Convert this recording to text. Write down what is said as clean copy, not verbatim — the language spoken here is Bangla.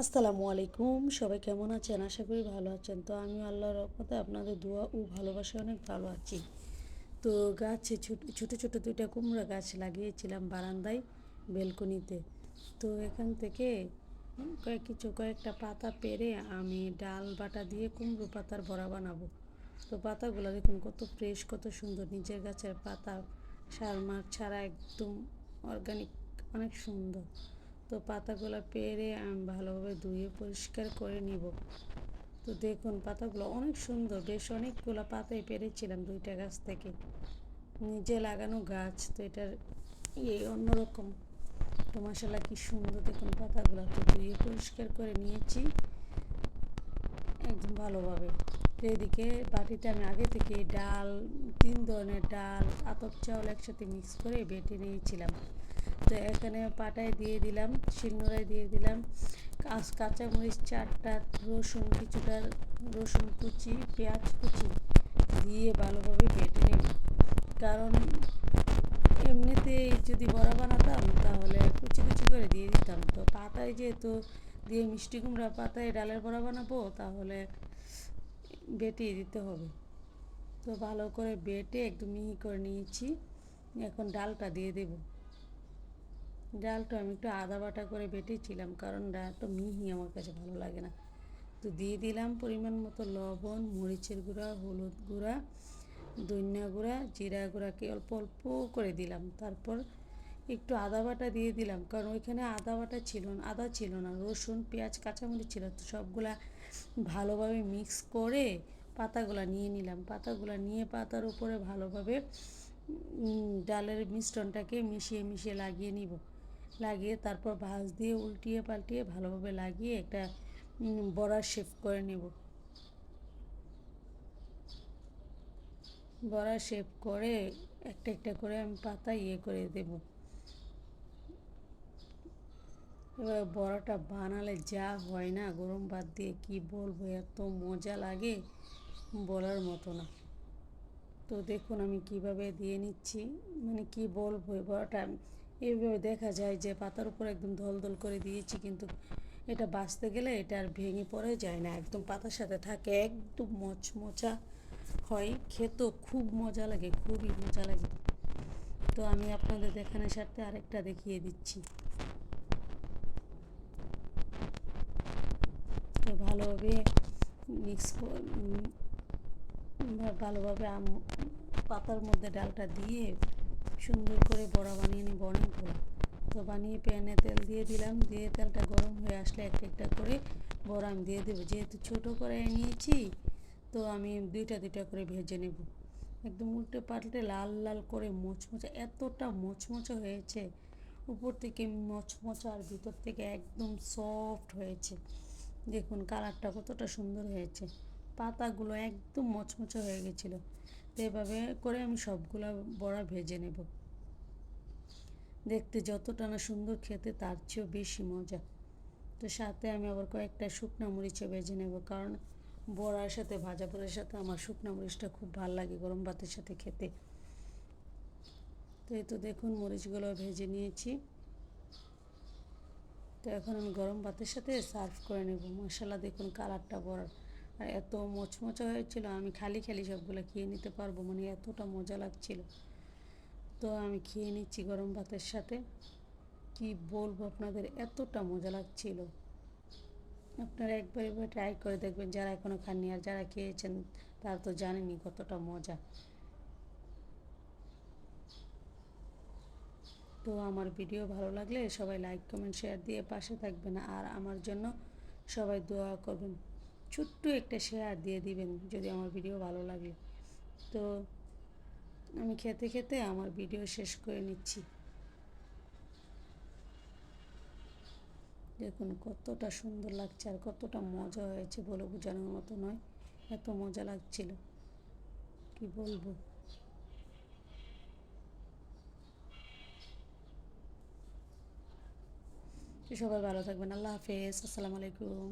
আসসালামু আলাইকুম, সবাই কেমন আছেন? আশা করি ভালো আছেন। তো আমি আল্লাহর রহমতে আপনাদের দোয়া ও ভালোবাসায় অনেক ভালো আছি। তো গাছে ছোটো ছোটো দুইটা কুমড়া গাছ লাগিয়েছিলাম বারান্দায়, বেলকনিতে। তো এখান থেকে কয়েকটা পাতা পেড়ে আমি ডাল বাটা দিয়ে কুমড়ো পাতার বড়া বানাবো। তো পাতাগুলো দেখুন কত ফ্রেশ, কত সুন্দর, নিজের গাছের পাতা, সার মার ছাড়া একদম অর্গানিক, অনেক সুন্দর। তো পাতাগুলো পেরে আমি ভালোভাবে ধুয়ে পরিষ্কার করে নিব। তো দেখুন পাতাগুলো অনেক সুন্দর, বেশ অনেকগুলো পাতাই পেরেছিলাম দুইটা গাছ থেকে, নিজে লাগানো গাছ। তো এটার অন্যরকম। তো মাশাআল্লাহ কি সুন্দর দেখুন পাতাগুলো। তো ধুয়ে পরিষ্কার করে নিয়েছি একদম ভালোভাবে। তো এদিকে বাটিতে আমি আগে থেকে ডাল, 3 ধরনের ডাল, আতপ চাউল একসাথে মিক্স করে বেটে নিয়েছিলাম। তো এখানে পাটায় দিয়ে দিলাম, শিলনোড়ায় দিয়ে দিলাম কাঁচামরিচ 4টা, রসুন কিছুটা, রসুন কুচি, পেঁয়াজ কুচি দিয়ে ভালোভাবে বেটে নিব। কারণ এমনিতে যদি বড়া বানাতাম তাহলে কুচি কুচি করে দিয়ে দিতাম। তো পাতায় যেহেতু দিয়ে মিষ্টি কুমড়া পাতায় ডালের বড়া বানাবো, তাহলে বেটেই দিতে হবে। তো ভালো করে বেটে একদম মিহি করে নিয়েছি। এখন ডালটা দিয়ে দেব। ডালটা আমি একটু আদা বাটা করে বেটেছিলাম, কারণ ডালটা মিহি আমার কাছে ভালো লাগে না। তো দিয়ে দিলাম পরিমাণ মতো লবণ, মরিচের গুঁড়া, হলুদ গুঁড়া, ধনিয়া গুঁড়া, জিরা গুঁড়াকে অল্প অল্প করে দিলাম। তারপর একটু আদা বাটা দিয়ে দিলাম, কারণ ওইখানে আদা ছিল না, রসুন, পেঁয়াজ, কাঁচামরিচ ছিল। তো সবগুলা ভালোভাবে মিক্স করে পাতাগুলা নিয়ে নিলাম। পাতাগুলা নিয়ে পাতার উপরে ভালোভাবে ডালের মিশ্রণটাকে মিশিয়ে মিশিয়ে লাগিয়ে নিব। লাগিয়ে তারপর ভাঁজ দিয়ে উল্টিয়ে পাল্টিয়ে ভালোভাবে লাগিয়ে একটা বড়ার শেপ করে নেব। বড়া শেপ করে একটা একটা করে আমি পাতা করে দেব। এবার বড়াটা বানালে যা হয় না গরম ভাত দিয়ে, কি বলবো, এত মজা লাগে বলার মতো না। তো দেখুন আমি কিভাবে দিয়ে নিচ্ছি, মানে কি বলবো, বড়াটা এইভাবে দেখা যায় যে পাতার উপর একদম দল দল করে দিয়েছি, কিন্তু এটা বাছতে গেলে এটা আর ভেঙে পড়ে যায় না, একদম পাতার সাথে থাকে, একদম মচমচা হয়, খেতেও খুব মজা লাগে, খুবই মজা লাগে। তো আমি আপনাদের দেখানোর সাথে আরেকটা দেখিয়ে দিচ্ছি। তো ভালোভাবে মিক্স ভালোভাবে পাতার মধ্যে ডালটা দিয়ে সুন্দর করে বড়া বানিয়ে নিব অনেকগুলো। তো বানিয়ে প্যানে তেল দিয়ে দিলাম, দিয়ে তেলটা গরম হয়ে আসলে একটা একটা করে বড়া আমি দিয়ে দেবো। যেহেতু ছোটো করে নিয়েছি, তো আমি দুইটা দুইটা করে ভেজে নেব। একদম উল্টে পাল্টে লাল লাল করে মোচমোচা, এতটা মোচমোচা হয়েছে, উপর থেকে মচমচা আর ভিতর থেকে একদম সফট হয়েছে। দেখুন কালারটা কতটা সুন্দর হয়েছে, পাতাগুলো একদম মচমচে হয়ে গেছিলো। তো এভাবে করে আমি সবগুলো বড়া ভেজে নেব। দেখতে যতটা না সুন্দর, খেতে তার চেয়েও বেশি মজা। তো সাথে আমি আবার কয়েকটা শুকনো মরিচও ভেজে নেব, কারণ বড়ার সাথে, ভাজা বড়ার সাথে আমার শুকনো মরিচটা খুব ভালো লাগে গরম ভাতের সাথে খেতে। তো এই তো দেখুন মরিচগুলো ভেজে নিয়েছি। তো এখন আমি গরম ভাতের সাথে সার্ভ করে নেব। মাশাআল্লাহ দেখুন কালারটা বড়ার, আর এত মচমচা হয়েছিল, আমি খালি খালি সবগুলো খেয়ে নিতে পারবো, মানে এতটা মজা লাগছিল। তো আমি খেয়ে নিচ্ছি গরম ভাতের সাথে, কি বলবো আপনাদের, এতটা মজা লাগছিল। আপনারা একবার এবার ট্রাই করে দেখবেন যারা এখনও খাননি, আর যারা খেয়েছেন তারা তো জানেনই কতটা মজা। তো আমার ভিডিও ভালো লাগলে সবাই লাইক কমেন্ট শেয়ার দিয়ে পাশে থাকবেন, আর আমার জন্য সবাই দোয়া করবেন। ছোট্ট একটা শেয়ার দিয়ে দিবেন যদি আমার ভিডিও ভালো লাগে। তো আমি খেতে খেতে আমার ভিডিও শেষ করে নিচ্ছি। দেখুন কতটা সুন্দর লাগছে আর কতটা মজা হয়েছে বলে বোঝানোর মতো নয়, এত মজা লাগছিল, কি বলবো। সবাই ভালো থাকবেন, আল্লাহ হাফেজ, আসসালামু আলাইকুম।